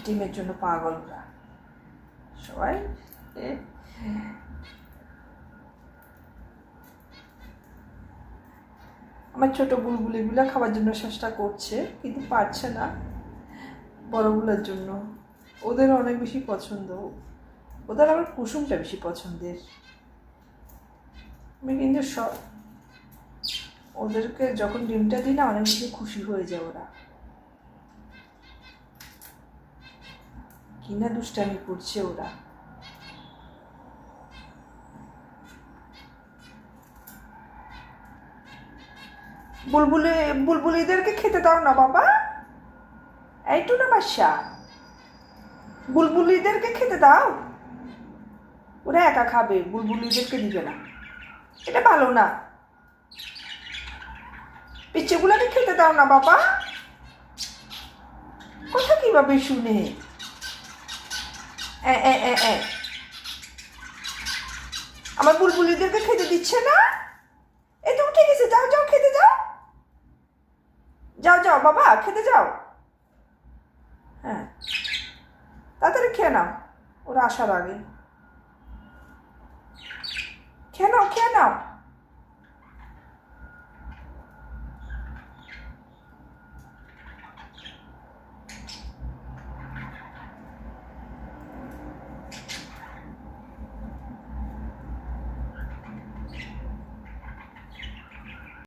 ডিমের জন্য পাগল ওরা সবাই। আমার ছোট বুলবুলিগুলো খাবার জন্য চেষ্টা করছে কিন্তু পারছে না বড়গুলোর জন্য। ওদের অনেক বেশি পছন্দ, ওদের আবার কুসুমটা বেশি পছন্দের। আমি কিন্তু ওদেরকে যখন ডিমটা দিই না অনেক বেশি খুশি হয়ে যায় ওরা। কিনা দুষ্টামি করছে ওরা। বুলবুলিদেরকে খেতে দাও না বাবা, এইটু না বাসা, বুলবুলিদেরকে খেতে দাও, ওরা একা খাবে, বুলবুলিদেরকে দিবে না, এটা ভালো না। পিচ্ছেগুলোকে খেতে দাও না বাবা, কথা কিভাবে শুনে। আমার বুলবুলিদেরকে খেতে দিচ্ছে না। এই তো উঠে গেছে, যাও যাও খেতে যাও, যাও যাও বাবা খেতে যাও। হ্যাঁ তাড়াতাড়ি খেয়ে নাও, ওরা আসার আগে খেয়ে নাও খেয়ে নাও।